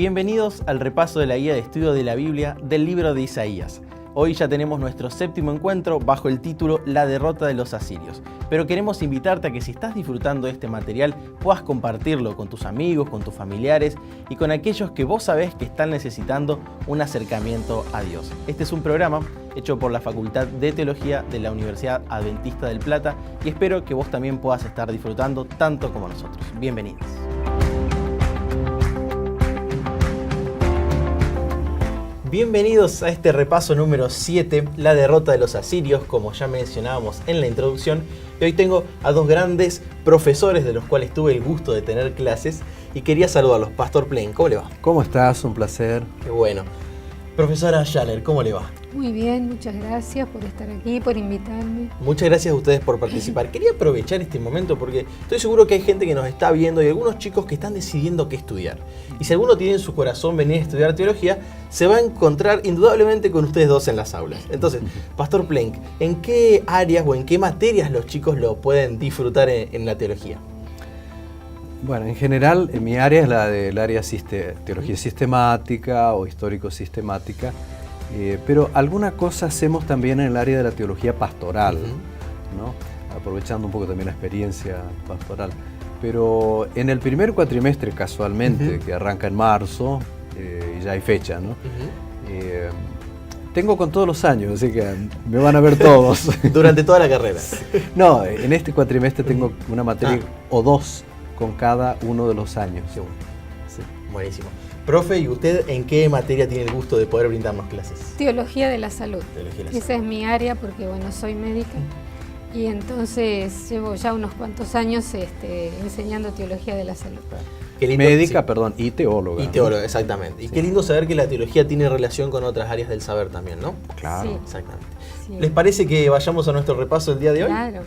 Bienvenidos al repaso de la guía de estudio de la Biblia del libro de Isaías. Hoy ya tenemos nuestro séptimo encuentro bajo el título La derrota de los asirios. Pero queremos invitarte a que si estás disfrutando de este material puedas compartirlo con tus amigos, con tus familiares y con aquellos que vos sabés que están necesitando un acercamiento a Dios. Este es un programa hecho por la Facultad de Teología de la Universidad Adventista del Plata y espero que vos también puedas estar disfrutando tanto como nosotros. Bienvenidos. Bienvenidos a este repaso número 7, la derrota de los asirios, como ya mencionábamos en la introducción. Y hoy tengo a dos grandes profesores de los cuales tuve el gusto de tener clases y quería saludarlos. Pastor Plain, ¿cómo le va? ¿Cómo estás? Un placer. Qué bueno. Profesora Schaller, ¿cómo le va? Muy bien, muchas gracias por estar aquí, por invitarme. Muchas gracias a ustedes por participar. Quería aprovechar este momento porque estoy seguro que hay gente que nos está viendo y algunos chicos que están decidiendo qué estudiar. Y si alguno tiene en su corazón venir a estudiar teología, se va a encontrar indudablemente con ustedes dos en las aulas. Entonces, Pastor Plank, ¿en qué áreas o en qué materias los chicos lo pueden disfrutar en la teología? Bueno, en general, en mi área es la del área teología sistemática o histórico-sistemática, pero alguna cosa hacemos también en el área de la teología pastoral, ¿no? Aprovechando un poco también la experiencia pastoral. Pero en el primer cuatrimestre, casualmente, que arranca en marzo, y ya hay fecha, ¿no? Tengo con todos los años, así que me van a ver todos. Durante toda la carrera. No, en este cuatrimestre tengo una materia o dos con cada uno de los años. Sí, buenísimo. Profe, ¿y usted en qué materia tiene el gusto de poder brindarnos clases? Teología de la salud. Teología de la Esa salud. es mi área porque, bueno, soy médica y entonces llevo ya unos cuantos años enseñando teología de la salud. Qué lindo, Médica, sí. Perdón, y teóloga. Y teóloga, exactamente. Y Sí. qué lindo saber que la teología tiene relación con otras áreas del saber también, ¿no? Claro. Sí. Exactamente. Sí. ¿Les parece que vayamos a nuestro repaso del día de hoy? Claro.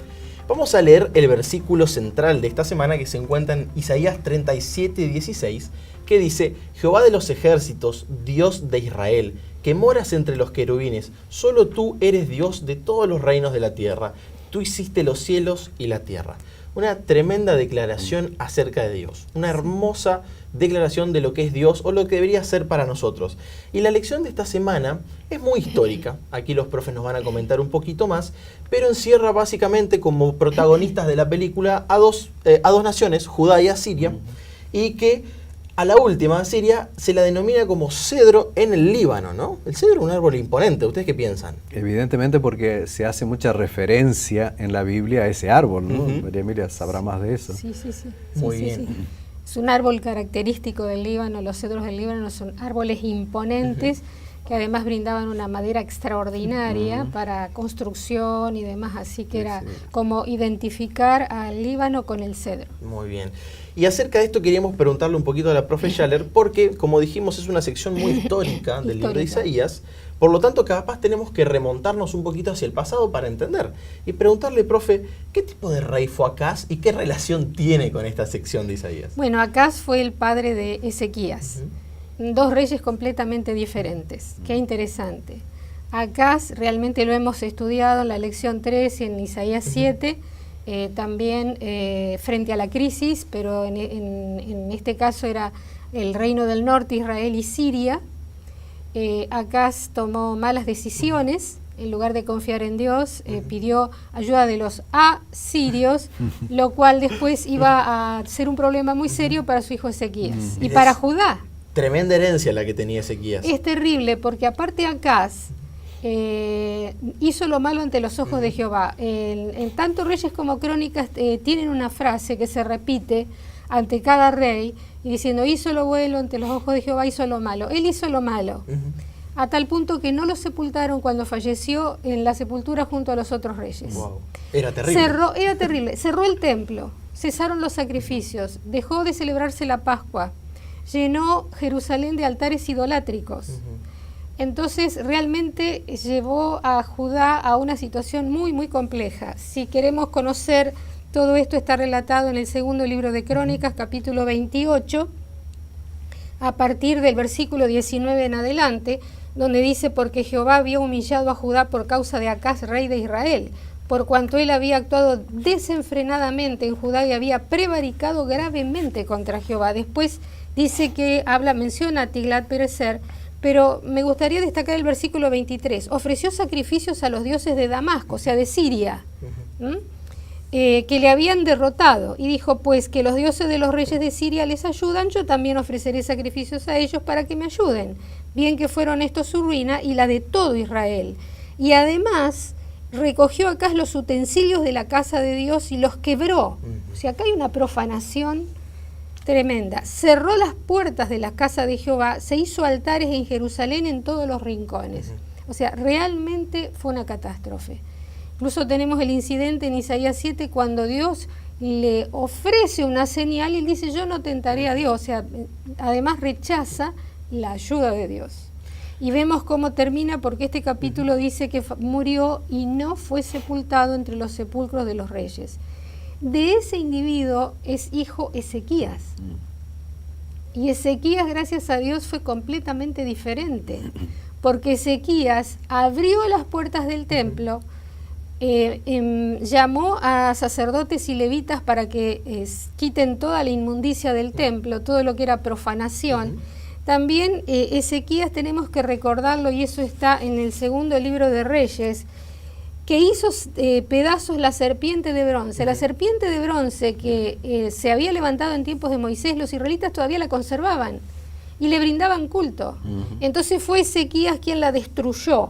Vamos a leer el versículo central de esta semana que se encuentra en Isaías 37:16, que dice: Jehová de los ejércitos, Dios de Israel, que moras entre los querubines, solo tú eres Dios de todos los reinos de la tierra. Tú hiciste los cielos y la tierra. Una tremenda declaración acerca de Dios, una hermosa declaración de lo que es Dios o lo que debería ser para nosotros. Y la lección de esta semana es muy histórica, aquí los profes nos van a comentar un poquito más, pero encierra básicamente como protagonistas de la película a dos naciones, Judá y Asiria, y que a la última, Asiria, se la denomina como cedro en el Líbano, ¿no? El cedro es un árbol imponente, ¿ustedes qué piensan? Evidentemente porque se hace mucha referencia en la Biblia a ese árbol, ¿no? María Emilia sabrá más de eso. Sí. Muy Sí, bien. sí. Es un árbol característico del Líbano. Los cedros del Líbano son árboles imponentes que además brindaban una madera extraordinaria para construcción y demás, así que era como identificar al Líbano con el cedro. Muy bien. Y acerca de esto queríamos preguntarle un poquito a la profe Schaller, porque, como dijimos, es una sección muy histórica del libro de Isaías, por lo tanto, capaz tenemos que remontarnos un poquito hacia el pasado para entender. Y preguntarle, profe, ¿qué tipo de rey fue Acaz y qué relación tiene con esta sección de Isaías? Bueno, Acaz fue el padre de Ezequías. Dos reyes completamente diferentes. Qué interesante. Acaz realmente lo hemos estudiado en la lección 3 y en Isaías 7, también frente a la crisis, pero en este caso era el reino del norte, Israel y Siria. Acaz tomó malas decisiones. En lugar de confiar en Dios, pidió ayuda de los asirios, lo cual después iba a ser un problema muy serio para su hijo Ezequías y para Judá. Tremenda herencia la que tenía Ezequías. Es terrible porque aparte Acaz hizo lo malo ante los ojos de Jehová. En tanto Reyes como Crónicas tienen una frase que se repite ante cada rey y diciendo: hizo lo bueno ante los ojos de Jehová, hizo lo malo. Él hizo lo malo. A tal punto que no lo sepultaron cuando falleció en la sepultura junto a los otros reyes. Wow. Era terrible. Era terrible. Cerró el templo, cesaron los sacrificios, dejó de celebrarse la Pascua, llenó Jerusalén de altares idolátricos. Entonces realmente llevó a Judá a una situación muy, muy compleja. Si queremos conocer todo esto, está relatado en el segundo libro de Crónicas, capítulo 28, a partir del versículo 19 en adelante, donde dice: porque Jehová había humillado a Judá por causa de Acaz, rey de Israel, por cuanto él había actuado desenfrenadamente en Judá y había prevaricado gravemente contra Jehová. Después dice que menciona a Tiglat-Pileser, pero me gustaría destacar el versículo 23. Ofreció sacrificios a los dioses de Damasco, o sea, de Siria, que le habían derrotado. Y dijo, pues que los dioses de los reyes de Siria les ayudan, yo también ofreceré sacrificios a ellos para que me ayuden. Bien que fueron estos su ruina y la de todo Israel. Y además recogió acá los utensilios de la casa de Dios y los quebró. O sea, acá hay una profanación tremenda. Cerró las puertas de la casa de Jehová, se hizo altares en Jerusalén en todos los rincones. O sea, realmente fue una catástrofe. Incluso tenemos el incidente en Isaías 7 cuando Dios le ofrece una señal y él dice, yo no tentaré a Dios. O sea, además rechaza la ayuda de Dios. Y vemos cómo termina, porque este capítulo dice que murió y no fue sepultado entre los sepulcros de los reyes. De ese individuo es hijo Ezequías. Y Ezequías, gracias a Dios, fue completamente diferente, porque Ezequías abrió las puertas del templo, llamó a sacerdotes y levitas para que quiten toda la inmundicia del templo, todo lo que era profanación. También Ezequías tenemos que recordarlo, y eso está en el segundo libro de Reyes, que hizo pedazos la serpiente de bronce. La serpiente de bronce que se había levantado en tiempos de Moisés, los israelitas todavía la conservaban y le brindaban culto. Entonces fue Ezequías quien la destruyó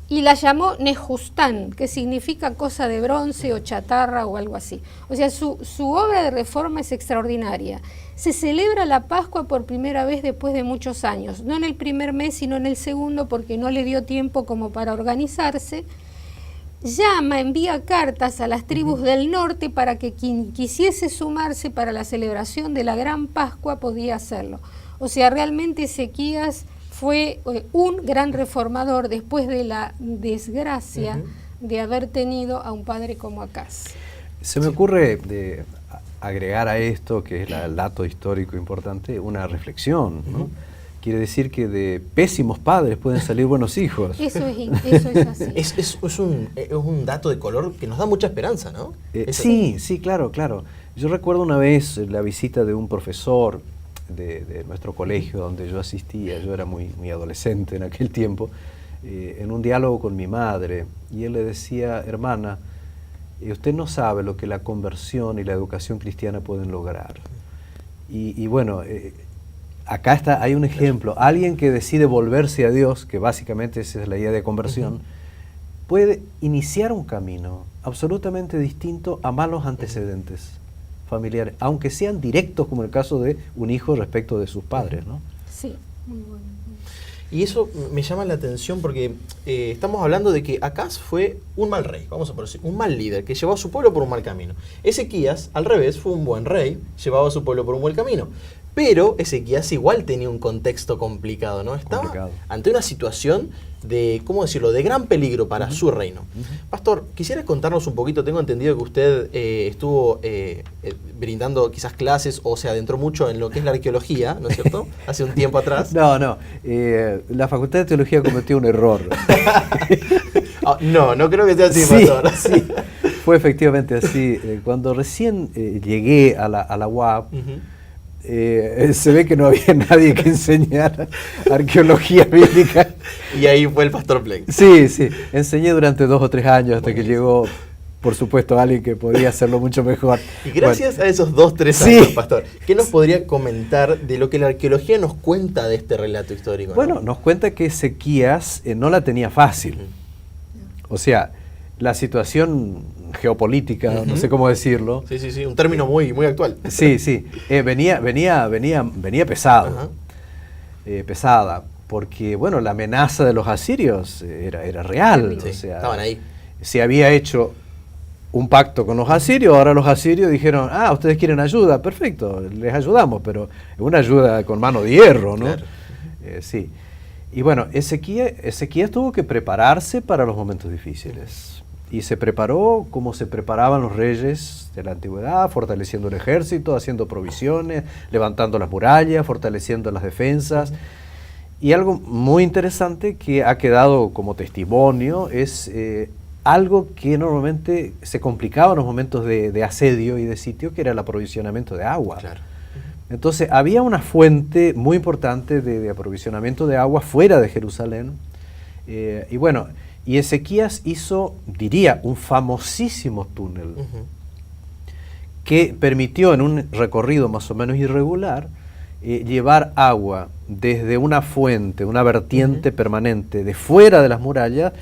y la llamó Nejustán, que significa cosa de bronce o chatarra o algo así. O sea, su obra de reforma es extraordinaria. Se celebra la Pascua por primera vez después de muchos años, no en el primer mes, sino en el segundo, porque no le dio tiempo como para organizarse. Envía cartas a las tribus del norte para que quien quisiese sumarse para la celebración de la Gran Pascua podía hacerlo. O sea, realmente Ezequías fue un gran reformador después de la desgracia de haber tenido a un padre como Acaz. Se me ocurre de agregar a esto, que es el dato histórico importante, una reflexión, ¿no? Quiere decir que de pésimos padres pueden salir buenos hijos. Eso es así. Es un dato de color que nos da mucha esperanza, ¿no? Sí, claro. Yo recuerdo una vez la visita de un profesor de nuestro colegio donde yo asistía, yo era muy adolescente en aquel tiempo, en un diálogo con mi madre, y él le decía, hermana, usted no sabe lo que la conversión y la educación cristiana pueden lograr. Y bueno, acá hay un ejemplo. Alguien que decide volverse a Dios, que básicamente esa es la idea de conversión, puede iniciar un camino absolutamente distinto a malos antecedentes familiares, aunque sean directos, como el caso de un hijo respecto de sus padres, ¿no? Sí, muy bueno. Y eso me llama la atención porque estamos hablando de que Acaz fue un mal rey, vamos a decir, un mal líder que llevó a su pueblo por un mal camino. Ezequías, al revés, fue un buen rey, llevaba a su pueblo por un buen camino. Pero Ezequías igual tenía un contexto complicado, ¿no? Estaba ante una situación de, ¿cómo decirlo?, de gran peligro para su reino. Pastor, quisiera contarnos un poquito, tengo entendido que usted estuvo brindando quizás clases o se adentró mucho en lo que es la arqueología, ¿no es cierto? Hace un tiempo atrás. No, la Facultad de Teología cometió un error. No creo que sea así, sí, Pastor. Sí, fue efectivamente así. Cuando recién llegué a la UAP, se ve que no había nadie que enseñara arqueología bíblica. Y ahí fue el Pastor Plex. Sí, enseñé durante 2 o 3 años hasta que llegó, por supuesto, alguien que podía hacerlo mucho mejor. Y gracias a esos 2 o 3 años, Pastor, ¿qué nos podría comentar de lo que la arqueología nos cuenta de este relato histórico? Bueno, nos cuenta que Ezequías no la tenía fácil. O sea, la situación geopolítica, no sé cómo decirlo. Sí, un término muy actual. Sí, venía pesado, pesada, porque bueno, la amenaza de los asirios era real. Sí, o sea, estaban ahí. Se había hecho un pacto con los asirios, ahora los asirios dijeron, ustedes quieren ayuda, perfecto, les ayudamos, pero una ayuda con mano de hierro, ¿no? Claro. Sí. Y bueno, Ezequías tuvo que prepararse para los momentos difíciles. Y se preparó como se preparaban los reyes de la antigüedad, fortaleciendo el ejército, haciendo provisiones, levantando las murallas, fortaleciendo las defensas. Y algo muy interesante que ha quedado como testimonio es algo que normalmente se complicaba en los momentos de asedio y de sitio, que era el aprovisionamiento de agua. Claro. Entonces había una fuente muy importante de aprovisionamiento de agua fuera de Jerusalén. Y bueno, y Ezequías hizo, diría, un famosísimo túnel que permitió en un recorrido más o menos irregular llevar agua desde una fuente, una vertiente permanente de fuera de las murallas,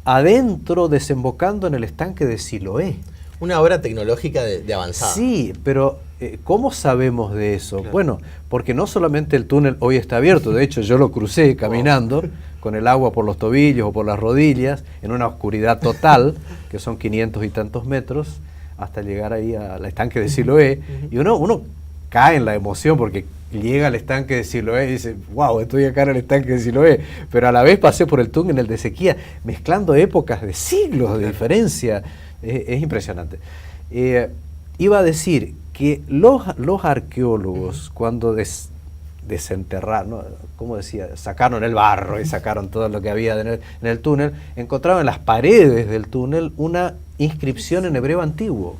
adentro, desembocando en el estanque de Siloé. Una obra tecnológica de avanzada. Sí, pero ¿cómo sabemos de eso? Claro. Bueno, porque no solamente el túnel hoy está abierto, de hecho yo lo crucé caminando con el agua por los tobillos o por las rodillas, en una oscuridad total, que son 500 y tantos metros, hasta llegar ahí al estanque de Siloé, y uno cae en la emoción porque llega al estanque de Siloé y dice, wow, estoy acá en el estanque de Siloé, pero a la vez pasé por el túnel de Ezequías, mezclando épocas de siglos de diferencia. Es impresionante. Iba a decir que los arqueólogos, cuando desenterraron, ¿no? ¿Cómo decía? Sacaron el barro y sacaron todo lo que había en el túnel, encontraron en las paredes del túnel una inscripción en hebreo antiguo.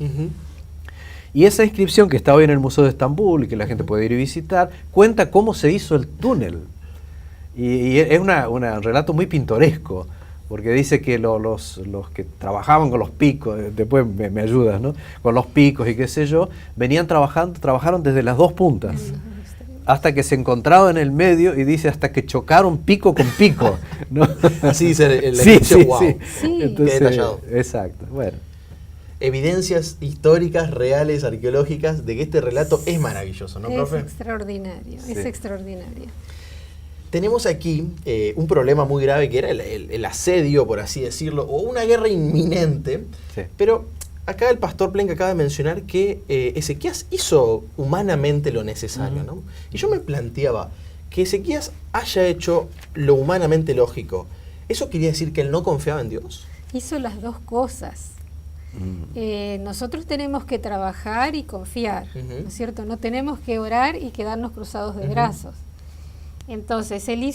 Y esa inscripción, que está hoy en el Museo de Estambul y que la gente puede ir y visitar, cuenta cómo se hizo el túnel. Y es un relato muy pintoresco, porque dice que los que trabajaban con los picos, después me ayudas, ¿no? Con los picos y qué sé yo, trabajaron desde las dos puntas, hasta que se encontraban en el medio, y dice hasta que chocaron pico con pico, ¿no? Así dice la sí, inscripción, wow. Sí. Entonces, Qué detallado. exacto, bueno. Evidencias históricas, reales, arqueológicas, de que este relato es maravilloso, ¿no, profe? Es extraordinario, Sí. es extraordinario. Tenemos aquí un problema muy grave, que era el asedio, por así decirlo, o una guerra inminente. Sí. Pero acá el pastor Plenk acaba de mencionar que Ezequías hizo humanamente lo necesario, ¿no? Y yo me planteaba que Ezequías haya hecho lo humanamente lógico. ¿Eso quería decir que él no confiaba en Dios? Hizo las dos cosas. Nosotros tenemos que trabajar y confiar, ¿no es cierto? No tenemos que orar y quedarnos cruzados de brazos. Entonces, él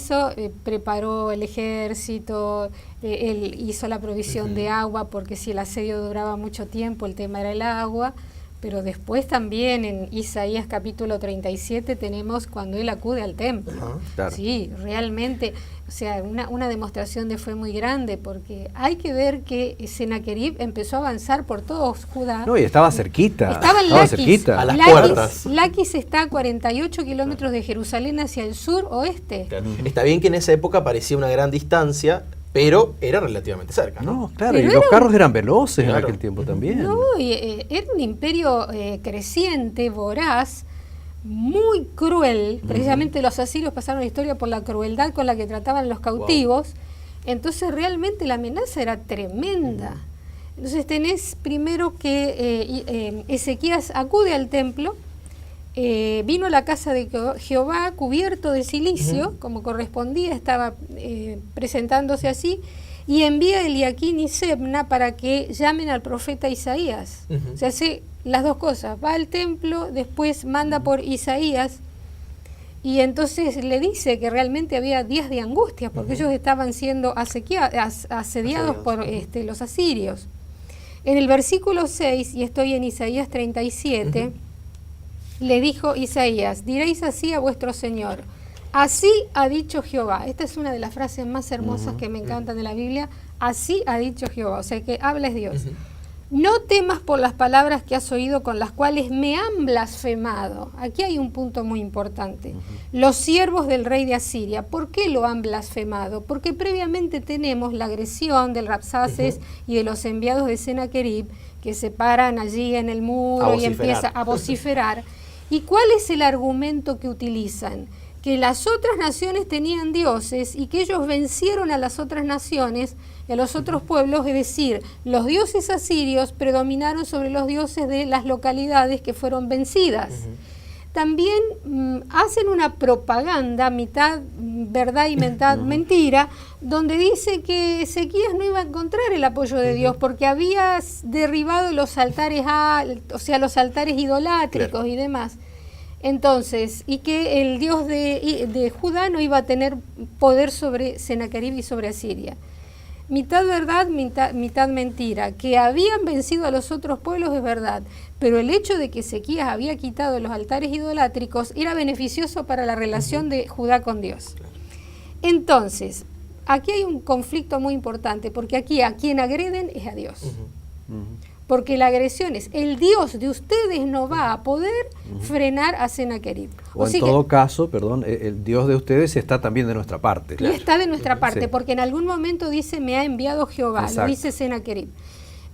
preparó el ejército, él hizo la provisión de agua, porque si el asedio duraba mucho tiempo, el tema era el agua. Pero después también en Isaías capítulo 37 tenemos cuando él acude al templo. Claro. Sí, realmente, o sea, una demostración de fe muy grande, porque hay que ver que Sennacherib empezó a avanzar por todo Judá. No, y estaba cerquita. Estaba en Laquis. Cerquita. A las puertas. Laquis está a 48 kilómetros de Jerusalén hacia el sur-oeste. Claro. Está bien que en esa época parecía una gran distancia, pero era relativamente cerca, ¿no? No, claro, Pero y los era carros eran veloces en Claro. aquel tiempo también. No, y, era un imperio creciente, voraz, muy cruel. Precisamente los asirios pasaron la historia por la crueldad con la que trataban los cautivos. Entonces realmente la amenaza era tremenda. Entonces tenés primero que Ezequías acude al templo, vino a la casa de Jehová cubierto de cilicio, como correspondía, estaba presentándose así, y envía a Eliaquín y Sebna para que llamen al profeta Isaías. Se hace las dos cosas, va al templo, después manda por Isaías, y entonces le dice que realmente había días de angustia, porque ellos estaban siendo asediados por los asirios. En el versículo 6, y estoy en Isaías 37, le dijo Isaías, diréis así a vuestro Señor, así ha dicho Jehová. Esta es una de las frases más hermosas que me encantan de la Biblia. Así ha dicho Jehová, o sea que habla es Dios. No temas por las palabras que has oído, con las cuales me han blasfemado. Aquí hay un punto muy importante. Los siervos del rey de Asiria, ¿por qué lo han blasfemado? Porque previamente tenemos la agresión del Rabsaces y de los enviados de Sennacherib, que se paran allí en el muro y empiezan a vociferar. ¿Y cuál es el argumento que utilizan? Que las otras naciones tenían dioses y que ellos vencieron a las otras naciones y a los otros pueblos, es decir, los dioses asirios predominaron sobre los dioses de las localidades que fueron vencidas. También hacen una propaganda, mitad verdad y mitad mentira, donde dice que Ezequías no iba a encontrar el apoyo de Dios porque había derribado los altares, los altares idolátricos y demás. Entonces, y que el Dios de Judá no iba a tener poder sobre Sennacherib y sobre Asiria. mitad verdad, mitad mentira, que habían vencido a los otros pueblos es verdad, pero el hecho de que Ezequías había quitado los altares idolátricos era beneficioso para la relación de Judá con Dios. Entonces, aquí hay un conflicto muy importante, porque aquí a quien agreden es a Dios. Porque la agresión es, el Dios de ustedes no va a poder frenar a Sennacherib. O en todo caso, perdón, el Dios de ustedes está también de nuestra parte. Y está de nuestra parte, porque en algún momento dice, me ha enviado Jehová, lo dice Sennacherib.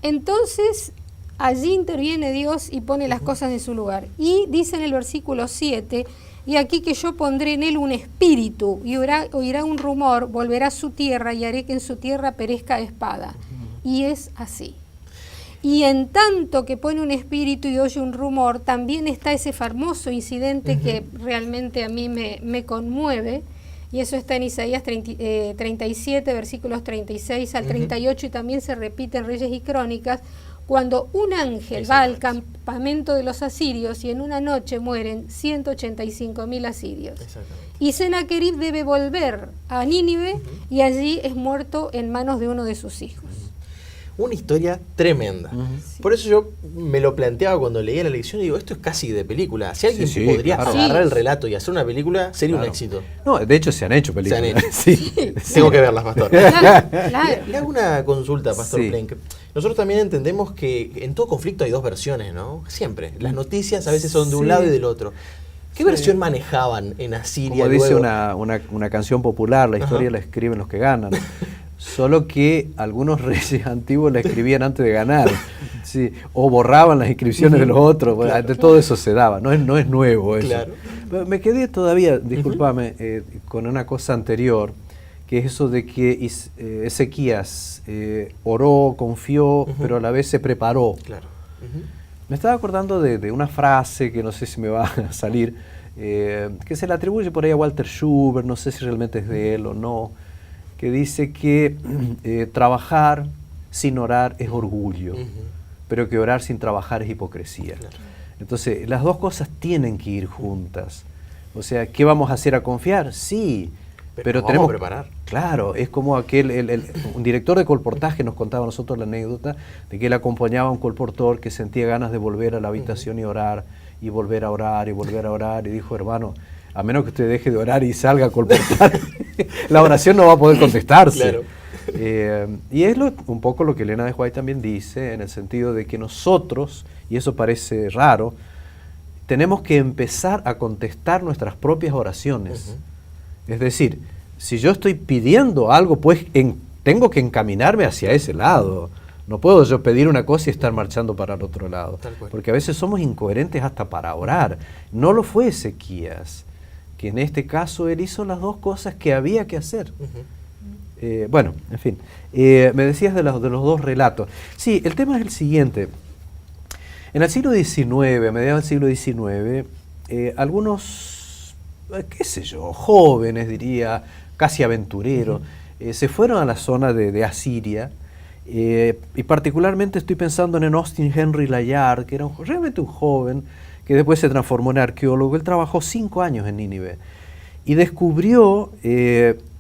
Entonces, allí interviene Dios y pone las cosas en su lugar. Y dice en el versículo 7, y aquí que yo pondré en él un espíritu, y oirá un rumor, volverá a su tierra, y haré que en su tierra perezca espada. Y es así. Y en tanto que pone un espíritu y oye un rumor, también está ese famoso incidente que realmente a mí me conmueve, y eso está en Isaías 37, versículos 36 al 38, y también se repite en Reyes y Crónicas, cuando un ángel va al campamento de los asirios y en una noche mueren 185.000 asirios. Y Sennacherib debe volver a Nínive y allí es muerto en manos de uno de sus hijos. Una historia tremenda. Por eso yo me lo planteaba cuando leía la lección y digo, esto es casi de película. Si alguien podría agarrar el relato y hacer una película, sería un éxito. No, de hecho se han hecho películas. Se han hecho. Tengo que verlas, Pastor. Le hago una consulta, Pastor Plenk. Nosotros también entendemos que en todo conflicto hay dos versiones, ¿no? Siempre. Las noticias a veces son de un lado y del otro. ¿Qué versión manejaban en Asiria? Como dice una canción popular, la historia la escriben los que ganan. Solo que algunos reyes antiguos la escribían antes de ganar, o borraban las inscripciones de los otros, de todo eso se daba, no es nuevo eso. Pero me quedé todavía, discúlpame, con una cosa anterior, que es eso de que Ezequías oró, confió, pero a la vez se preparó. Me estaba acordando de una frase que no sé si me va a salir, que se le atribuye por ahí a Walter Schubert, no sé si realmente es de él o no, que dice que trabajar sin orar es orgullo, pero que orar sin trabajar es hipocresía. Entonces, las dos cosas tienen que ir juntas. O sea, ¿qué vamos a hacer a confiar? Sí, pero tenemos que preparar. Claro, es como un director de colportaje nos contaba a nosotros la anécdota de que él acompañaba a un colportor que sentía ganas de volver a la habitación y orar, y volver a orar, y volver a orar, y dijo, hermano, a menos que usted deje de orar y salga a colportar, la oración no va a poder contestarse. Y es un poco lo que Elena de White también dice, en el sentido de que nosotros, y eso parece raro, tenemos que empezar a contestar nuestras propias oraciones. Es decir, si yo estoy pidiendo algo, pues tengo que encaminarme hacia ese lado. No puedo yo pedir una cosa y estar marchando para el otro lado. Porque a veces somos incoherentes hasta para orar. No lo fue Ezequías, que en este caso él hizo las dos cosas que había que hacer. Bueno, en fin, me decías de los dos relatos. Sí, el tema es el siguiente. En el siglo XIX, a mediados del siglo XIX, algunos, qué sé yo, jóvenes diría, casi aventureros, se fueron a la zona de Asiria, y particularmente estoy pensando en Austin Henry Layard, que era realmente un joven, que después se transformó en arqueólogo. Él trabajó 5 años en Nínive y descubrió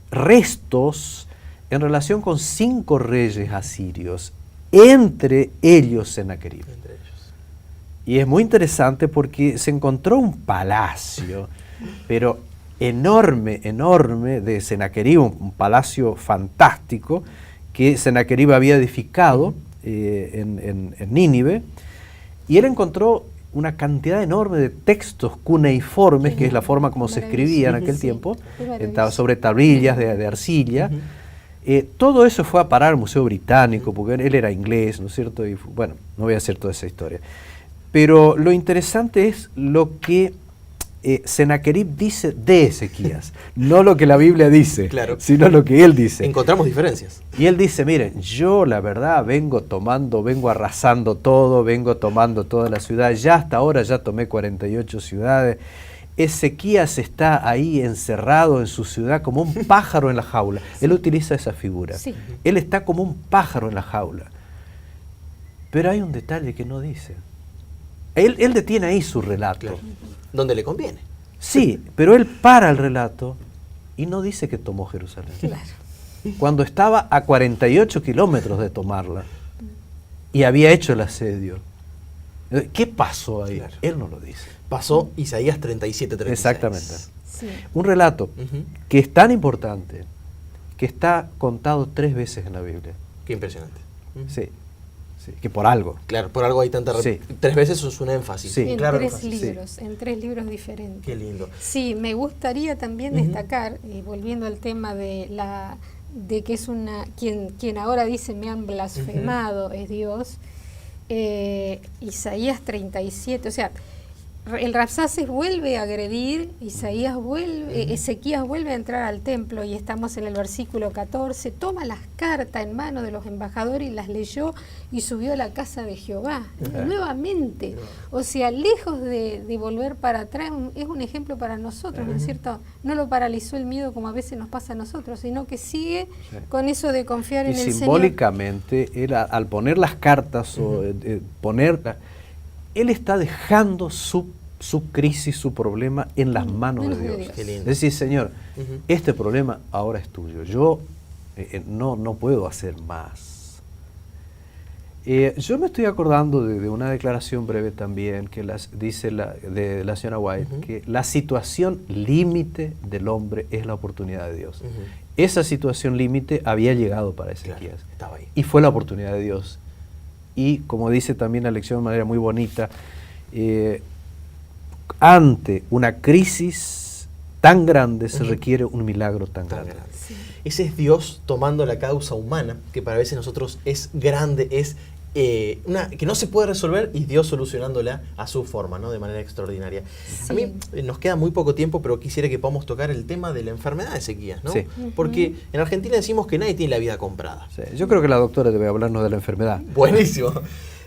restos en relación con 5 reyes asirios, entre ellos Sennacherib. Y es muy interesante porque se encontró un palacio, pero enorme, enorme, de Sennacherib, un palacio fantástico que Sennacherib había edificado en Nínive, y él encontró una cantidad enorme de textos cuneiformes, que es la forma como se escribía en aquel tiempo, sobre tablillas de arcilla. Todo eso fue a parar al Museo Británico, porque él era inglés, ¿no es cierto? Y bueno, no voy a hacer toda esa historia. Pero lo interesante es lo que Sennacherib dice de Ezequías, no lo que la Biblia dice, sino lo que él dice. Encontramos diferencias. Y él dice, miren, yo la verdad vengo arrasando todo, vengo tomando toda la ciudad, ya hasta ahora ya tomé 48 ciudades. Ezequías está ahí encerrado en su ciudad como un pájaro en la jaula. Él utiliza esa figura. Él está como un pájaro en la jaula. Pero hay un detalle que no dice. Él detiene ahí su relato. Donde le conviene. Sí, pero él para el relato y no dice que tomó Jerusalén. cuando estaba a 48 kilómetros de tomarla y había hecho el asedio. ¿Qué pasó ahí? Claro. Él no lo dice. Pasó Isaías 37:36. Exactamente. Sí. Un relato Ujú. que es tan importante que está contado 3 veces en la Biblia. Qué impresionante. Ujú. Sí, sí, que por algo. Claro, por algo hay tanta... Sí. 3 veces es un énfasis. Sí. En Claro, 3 énfasis. libros, en 3 libros diferentes. Qué lindo. Sí, me gustaría también Ujú. destacar, volviendo al tema de que es quien ahora dice me han blasfemado es Dios, Isaías 37, o sea, el Rabsaces vuelve a agredir, Ezequías vuelve a entrar al templo y estamos en el versículo 14, toma las cartas en mano de los embajadores y las leyó y subió a la casa de Jehová, nuevamente, o sea, lejos de volver para atrás, es un ejemplo para nosotros, ¿no es cierto? No lo paralizó el miedo como a veces nos pasa a nosotros, sino que sigue con eso de confiar Y en el Señor. simbólicamente, él al poner las cartas o él está dejando su crisis, su problema en las manos de Dios. Qué lindo. Es decir, Señor, Ujú. este problema ahora es tuyo. Yo no puedo hacer más. Yo me estoy acordando de una declaración breve también que dice de la señora White, Ujú. que la situación límite del hombre es la oportunidad de Dios. Ujú. Esa situación límite había llegado para Claro, Ezequías. estaba ahí. Y fue la oportunidad de Dios. Y como dice también la lección de manera muy bonita, ante una crisis tan grande se Ujú. requiere un milagro tan Tan grande. grande. Sí. Ese es Dios tomando la causa humana, que para veces nosotros es grande, es que no se puede resolver, y Dios solucionándola a su forma, ¿no? De manera extraordinaria. Sí. A mí nos queda muy poco tiempo, pero quisiera que podamos tocar el tema de la enfermedad de Ezequías, ¿no? Sí. Porque en Argentina decimos que nadie tiene la vida comprada. Sí, yo creo que la doctora debe hablarnos de la enfermedad. Buenísimo.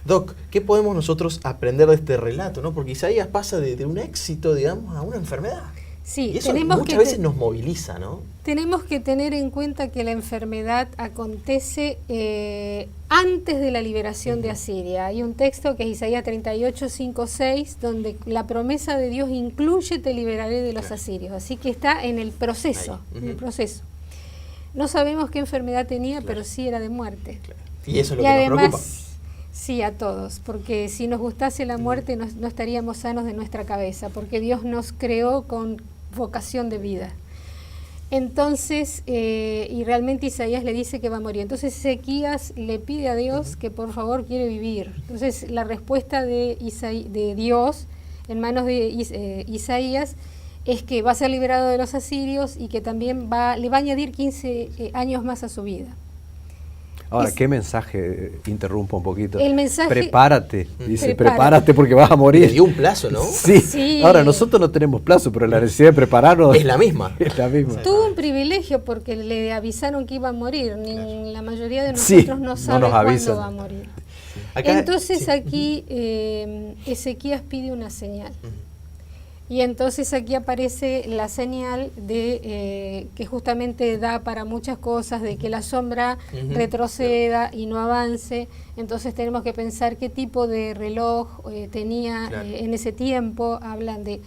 Doc, ¿qué podemos nosotros aprender de este relato, ¿no? Porque Isaías pasa de un éxito, digamos, a una enfermedad. Sí, Y eso tenemos muchas que veces nos moviliza, ¿no? Tenemos que tener en cuenta que la enfermedad acontece antes de la liberación de Asiria. Hay un texto que es Isaías 38, 5, 6, donde la promesa de Dios incluye te liberaré de los asirios. Así que está en el proceso, Ahí. en el Ujú. proceso. No sabemos qué enfermedad tenía, pero sí era de muerte. Claro. Y eso es lo Y que nos además, preocupa. sí, a todos, porque si nos gustase la muerte no estaríamos sanos de nuestra cabeza, porque Dios nos creó con vocación de vida. Entonces, y realmente Isaías le dice que va a morir. Entonces Ezequías le pide a Dios que por favor quiere vivir. Entonces la respuesta de Dios en manos de Isaías es que va a ser liberado de los asirios y que también le va a añadir 15 años más a su vida. Ahora, ¿qué mensaje? Interrumpo un poquito. El mensaje- Prepárate, dice, Prepárate. prepárate porque vas a Le morir. dio un plazo, ¿no? Sí. Sí. Ahora, nosotros no tenemos plazo, pero la necesidad de prepararnos Es la misma. es la misma. Tuvo un privilegio porque le avisaron que iba a morir. La mayoría de Sí, nosotros no no sabe nos cuándo avisan. va a morir. Acá- Entonces sí. aquí Ezequías pide una señal. Ujú. Y entonces aquí aparece la señal de que justamente da para muchas cosas, de que la sombra Ujú. retroceda y no avance. Entonces tenemos que pensar qué tipo de reloj tenía Claro. en ese tiempo. Hablan de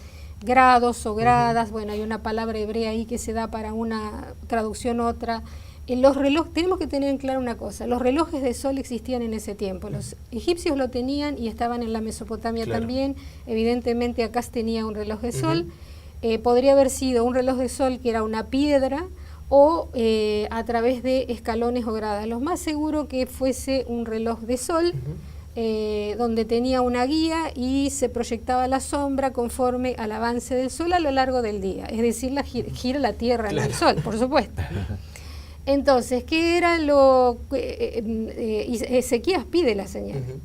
grados o gradas. Bueno, hay una palabra hebrea ahí que se da para una traducción otra. Los relojes, tenemos que tener en claro una cosa, los relojes de sol existían en ese tiempo, los egipcios lo tenían y estaban en la Mesopotamia Claro. también, evidentemente acá tenía un reloj de sol, podría haber sido un reloj de sol que era una piedra o a través de escalones o gradas, lo más seguro que fuese un reloj de sol, donde tenía una guía y se proyectaba la sombra conforme al avance del sol a lo largo del día, es decir, gira la Tierra, no el sol, por supuesto. Entonces, ¿qué era lo que Ezequías pide la señal? Ujú.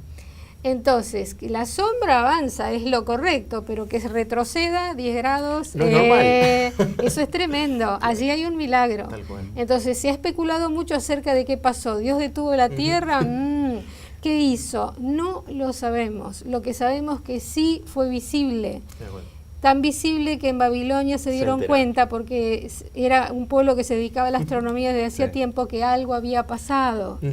Entonces, que la sombra avanza es lo correcto, pero que se retroceda 10 grados, No es normal. eso es tremendo. Allí hay un milagro. Tal cual. Entonces, se ha especulado mucho acerca de qué pasó. ¿Dios detuvo la tierra? ¿Qué hizo? No lo sabemos. Lo que sabemos que sí fue visible. De acuerdo. Tan visible que en Babilonia se dieron enteraron. cuenta, porque era un pueblo que se dedicaba a la astronomía desde hacía Sí. tiempo, que algo había pasado. Ujú.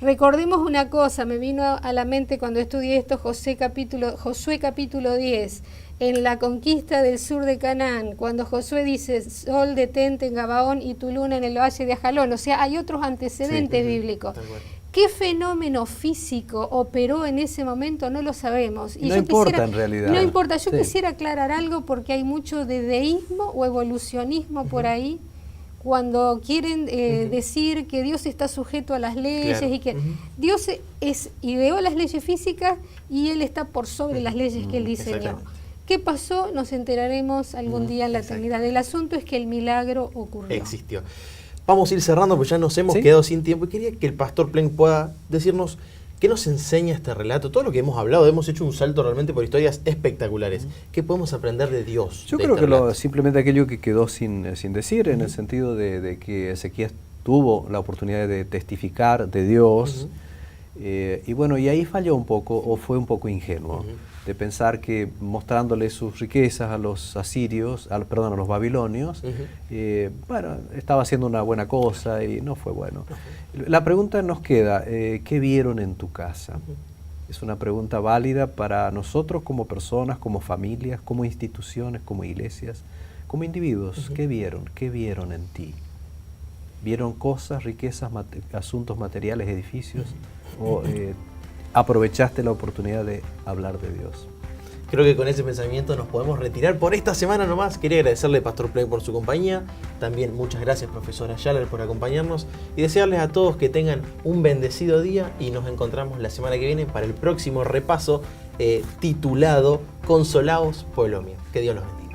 Recordemos una cosa, me vino a la mente cuando estudié esto, Josué capítulo 10, en la conquista del sur de Canaán, cuando Josué dice, sol detente en Gabaón y tu luna en el valle de Ajalón. O sea, hay otros antecedentes bíblicos. ¿Qué fenómeno físico operó en ese momento? No lo sabemos. Y no importa en realidad. No importa, yo quisiera aclarar algo porque hay mucho de deísmo o evolucionismo por ahí, cuando quieren decir que Dios está sujeto a las leyes y que Dios ideó las leyes físicas y Él está por sobre las leyes que Él diseñó. ¿Qué pasó? Nos enteraremos algún día en la eternidad. El asunto es que el milagro ocurrió. Existió. Vamos a ir cerrando porque ya nos hemos quedado sin tiempo y quería que el pastor Plenk pueda decirnos qué nos enseña este relato. Todo lo que hemos hablado, hemos hecho un salto realmente por historias espectaculares. ¿Qué podemos aprender de Dios? Yo creo que simplemente aquello que quedó sin decir, en el sentido de que Ezequías tuvo la oportunidad de testificar de Dios, y bueno, y ahí falló un poco, o fue un poco ingenuo, de pensar que mostrándole sus riquezas a los asirios, a los babilonios, bueno, estaba haciendo una buena cosa y no fue bueno. La pregunta nos queda, ¿qué vieron en tu casa? Es una pregunta válida para nosotros como personas, como familias, como instituciones, como iglesias, como individuos. ¿Qué vieron? ¿Qué vieron en ti? ¿Vieron cosas, riquezas, asuntos materiales, edificios? ¿O aprovechaste la oportunidad de hablar de Dios? Creo que con ese pensamiento nos podemos retirar por esta semana nomás. Quería agradecerle, Pastor Plenk, por su compañía. También muchas gracias, profesora Schaller, por acompañarnos. Y desearles a todos que tengan un bendecido día. Y nos encontramos la semana que viene para el próximo repaso titulado Consolaos, pueblo mío. Que Dios los bendiga.